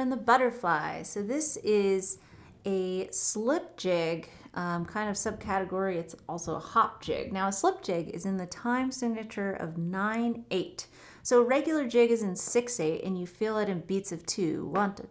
in the butterfly. So this is a slip jig, kind of subcategory. It's also a hop jig. Now a slip jig is in the time signature of 9/8. So a regular jig is in 6/8, and you feel it in beats of 2. 1, 2,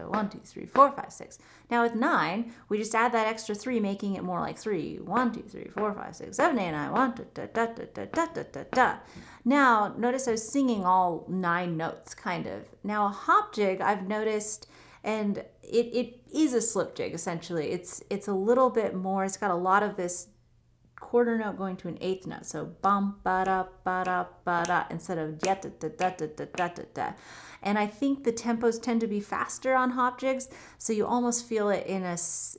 1, 2, 3, 4, 5, 6. Now with 9, we just add that extra 3, making it more like 3. 1, 2, 3, 4, 5, 6, 7, 8, 9. 1, 2, da, da, da, da, da, da, da. Now notice I was singing all 9 notes, kind of. Now a hop jig, I've noticed, and it is a slip jig essentially. It's a little bit more. It's got a lot of this quarter note going to an eighth note. So bum ba da ba da ba da instead of da da da da da da da da. And I think the tempos tend to be faster on hop jigs, so you almost feel it in a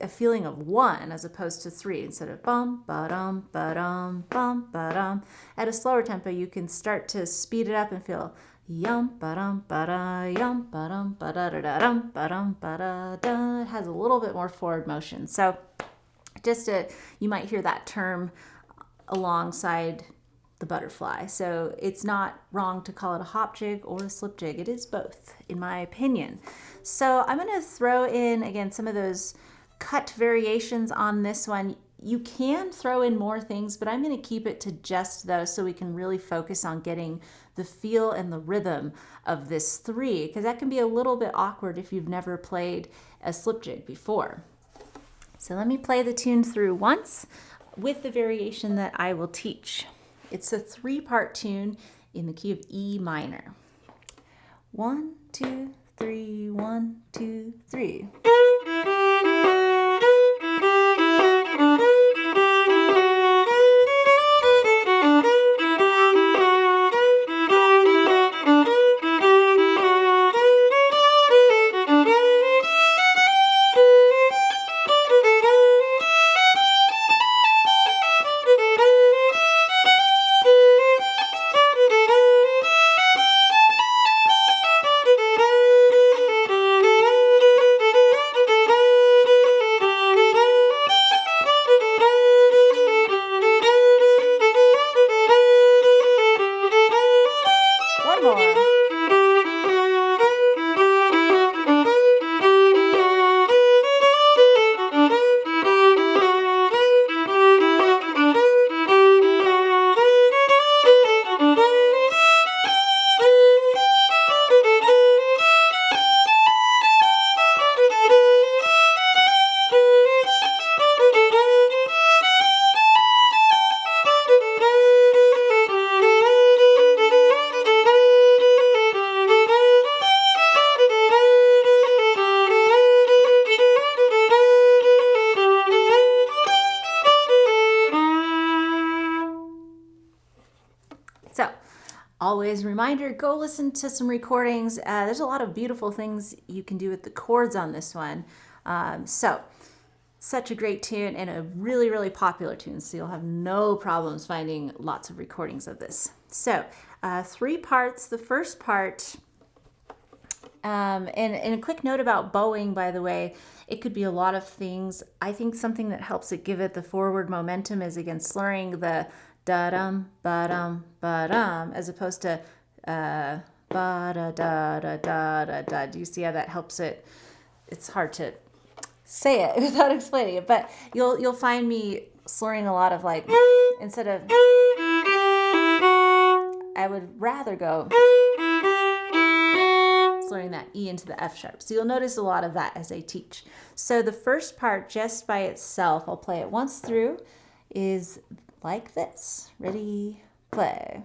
feeling of 1 as opposed to 3 instead of bum ba dum ba dum bum ba dum. At a slower tempo, you can start to speed it up and feel yum ba dum ba da yum ba dum ba da da da dum ba dum ba da da. It has a little bit more forward motion. So you might hear that term alongside the butterfly. So it's not wrong to call it a hop jig or a slip jig. It is both, in my opinion. So I'm going to throw in, again, some of those cut variations on this one. You can throw in more things, but I'm going to keep it to just those so we can really focus on getting the feel and the rhythm of this 3, because that can be a little bit awkward if you've never played a slip jig before. So let me play the tune through once with the variation that I will teach. It's a 3-part tune in the key of E minor. 1, 2, 3, 1, 2, 3. So always a reminder, go listen to some recordings. There's a lot of beautiful things you can do with the chords on this one. Such a great tune and a really, really popular tune. So you'll have no problems finding lots of recordings of this. So 3 parts. The first part, and a quick note about bowing, by the way, it could be a lot of things. I think something that helps it give it the forward momentum is, again, slurring the da-dum, ba-dum, ba-dum, as opposed to ba-da-da-da-da-da-da. Do you see how that helps it? It's hard to say it without explaining it, but you'll find me slurring a lot of, like, instead of, I would rather go slurring that E into the F sharp. So you'll notice a lot of that as I teach. So the first part, just by itself, I'll play it once through, is like this. Ready, play.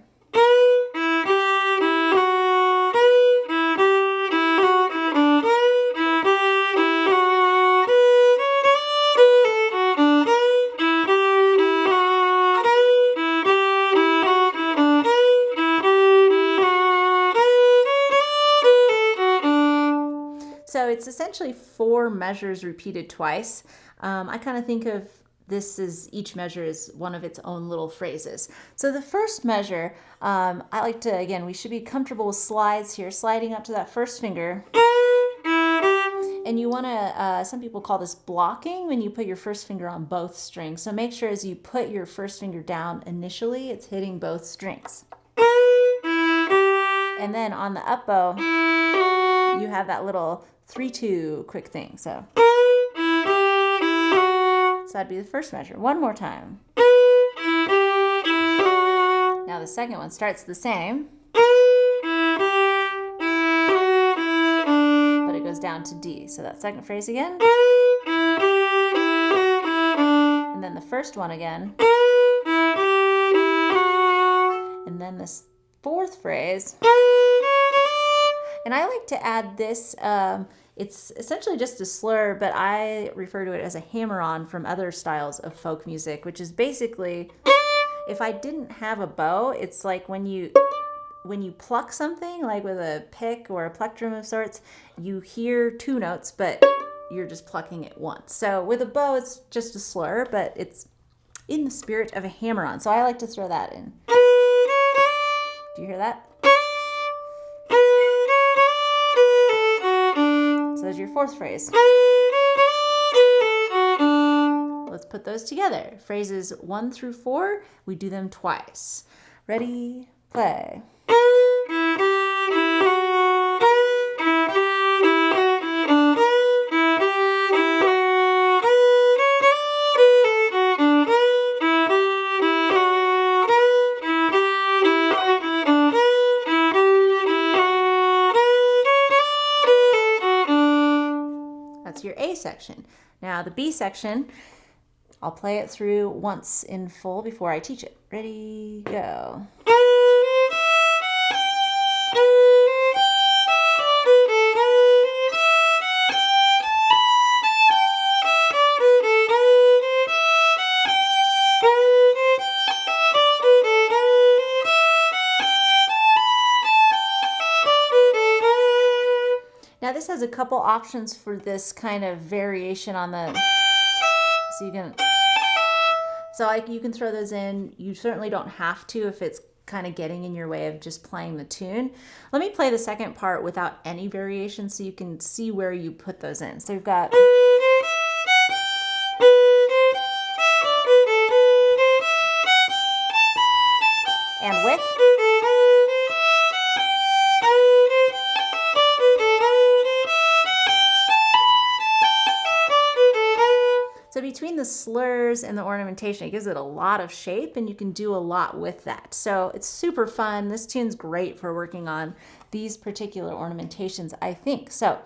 So it's essentially 4 measures repeated twice. I kind of think of this as each measure is one of its own little phrases. So the first measure, I like to, again, we should be comfortable with slides here, sliding up to that first finger. And you want to, some people call this blocking when you put your first finger on both strings. So make sure as you put your first finger down initially, it's hitting both strings. And then on the up bow, you have that little 3-2 quick thing. So that'd be the first measure. One more time. Now the second one starts the same, but it goes down to D. So that second phrase again. And then the first one again. And then this fourth phrase. And I like to add this, it's essentially just a slur, but I refer to it as a hammer-on from other styles of folk music, which is basically, if I didn't have a bow, it's like when you pluck something, like with a pick or a plectrum of sorts, you hear two notes, but you're just plucking it once. So with a bow, it's just a slur, but it's in the spirit of a hammer-on. So I like to throw that in. Do you hear that? So there's your fourth phrase. Let's put those together. Phrases 1 through 4, we do them twice. Ready, play. That's your A section. Now the B section, I'll play it through once in full before I teach it. Ready, go. Now this has a couple options for this kind of variation on the, so you can throw those in. You certainly don't have to if it's kind of getting in your way of just playing the tune. Let me play the second part without any variation so you can see where you put those in. So we've got and with. So between the slurs and the ornamentation, it gives it a lot of shape, and you can do a lot with that. So it's super fun. This tune's great for working on these particular ornamentations, I think. So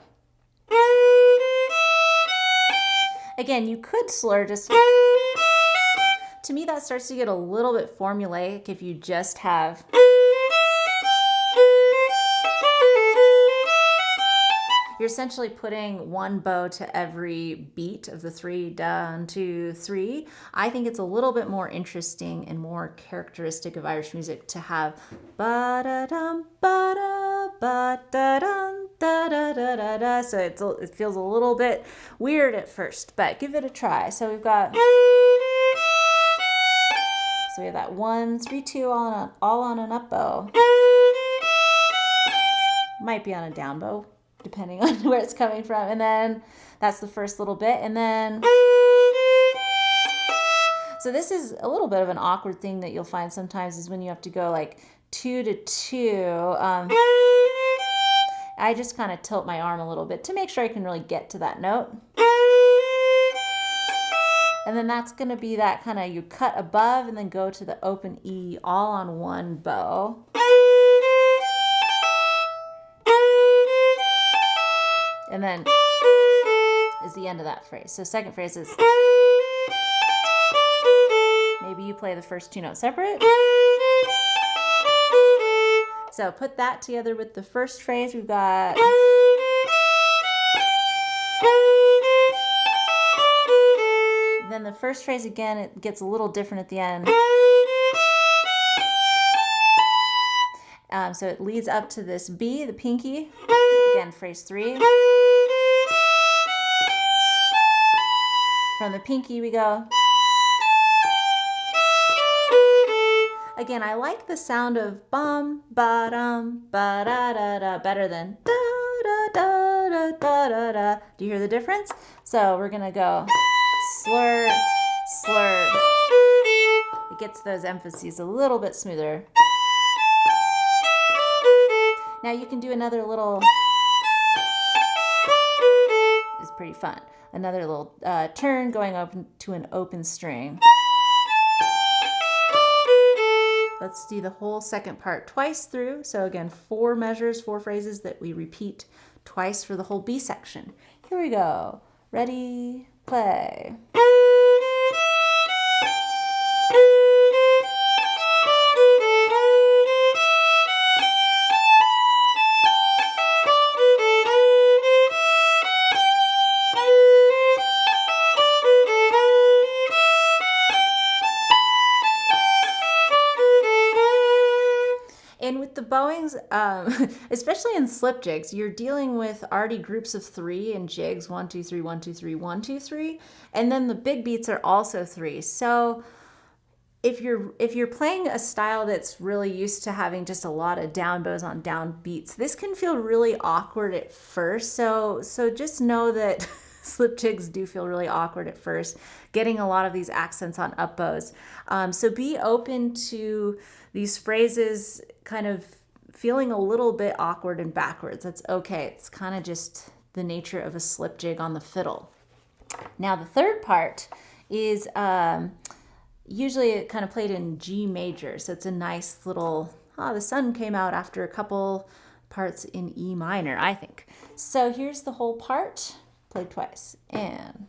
again, you could slur just, to me that starts to get a little bit formulaic if you just have, you're essentially putting one bow to every beat of the 3, 1, 2, 3. I think it's a little bit more interesting and more characteristic of Irish music to have ba-da-dum, ba-da, ba-da-dum, da-da-da-da-da. So it feels a little bit weird at first, but give it a try. So we've got, so we have that 1, 3, 2 all on an up bow. Might be on a down bow, depending on where it's coming from. And then that's the first little bit. And then, so this is a little bit of an awkward thing that you'll find sometimes is when you have to go like 2 to 2. I just kind of tilt my arm a little bit to make sure I can really get to that note. And then that's going to be that kind of, you cut above and then go to the open E all on one bow. And then is the end of that phrase. So second phrase is, maybe you play the first 2 notes separate. So put that together with the first phrase. We've got, then the first phrase again, it gets a little different at the end. So it leads up to this B, the pinky. Again, phrase 3. From the pinky we go. Again, I like the sound of bum, ba-dum, ba-da-da-da better than da-da-da-da-da-da. Do you hear the difference? So we're gonna go slur, slur. It gets those emphases a little bit smoother. Now you can do another little pretty fun. Another little turn going up to an open string. Let's do the whole second part twice through. So again, 4 measures, 4 phrases that we repeat twice for the whole B section. Here we go. Ready, play. And with the bowings, especially in slip jigs, you're dealing with already groups of 3 in jigs, 1, 2, 3, 1, 2, 3, 1, 2, 3, and then the big beats are also 3. So if you're playing a style that's really used to having just a lot of down bows on down beats, this can feel really awkward at first. So just know that slip jigs do feel really awkward at first, getting a lot of these accents on up bows. So be open to these phrases kind of feeling a little bit awkward and backwards. That's okay. It's kind of just the nature of a slip jig on the fiddle. Now the third part is usually it kind of played in G major. So it's a nice little, the sun came out after a couple parts in E minor, I think. So here's the whole part, played twice, and...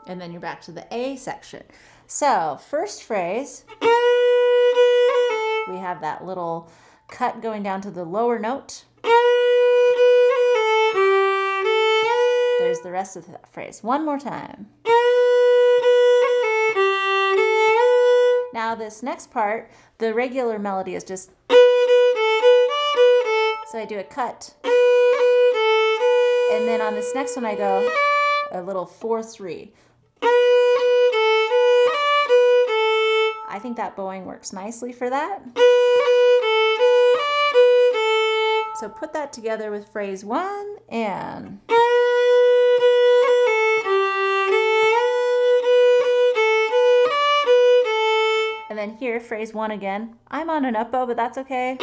and then you're back to the A section. So first phrase, we have that little cut going down to the lower note. There's the rest of that phrase. One more time. Now this next part, the regular melody is just, so I do a cut. And then on this next one I go a little 4-3. I think that bowing works nicely for that. So put that together with phrase 1 and... and then here, phrase 1 again. I'm on an up bow, but that's okay.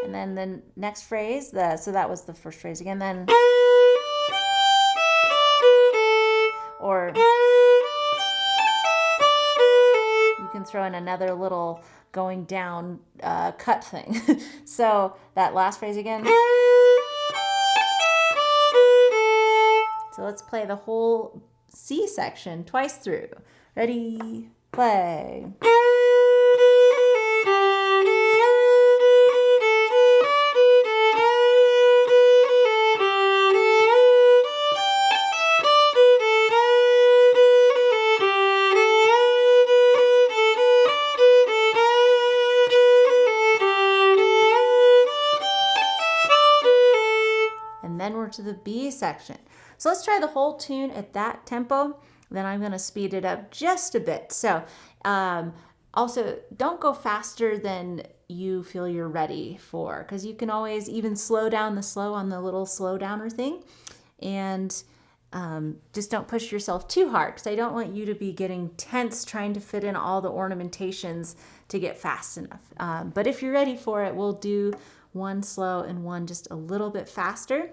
And then the next phrase, so that was the first phrase again, then... or... you can throw in another little going down cut thing. So that last phrase again. So let's play the whole C section twice through. Ready, play. Then we're to the B section. So let's try the whole tune at that tempo. Then I'm going to speed it up just a bit. So also don't go faster than you feel you're ready for, because you can always even slow down the slow on the little slow downer thing. And just don't push yourself too hard, because I don't want you to be getting tense trying to fit in all the ornamentations to get fast enough. But if you're ready for it, we'll do one slow and one just a little bit faster.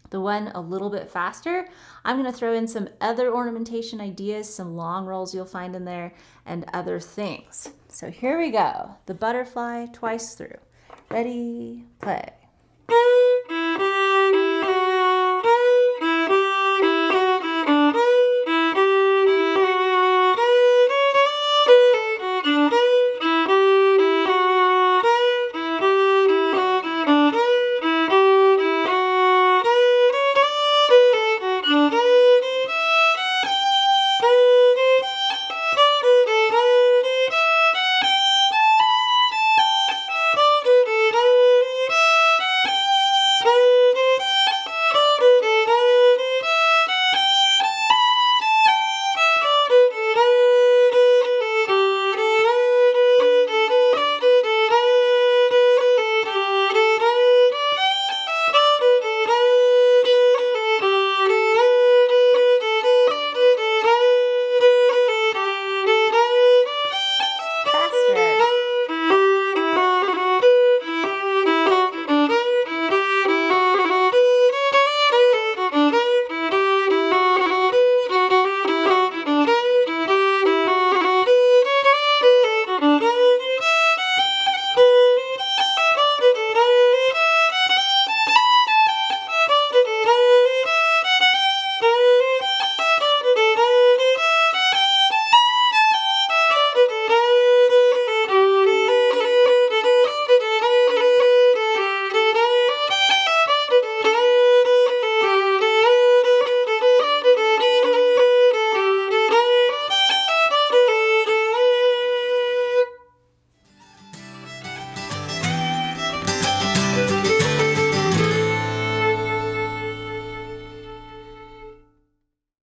The one a little bit faster, I'm going to throw in some other ornamentation ideas, some long rolls you'll find in there, and other things. So here we go. The butterfly twice through. Ready, play.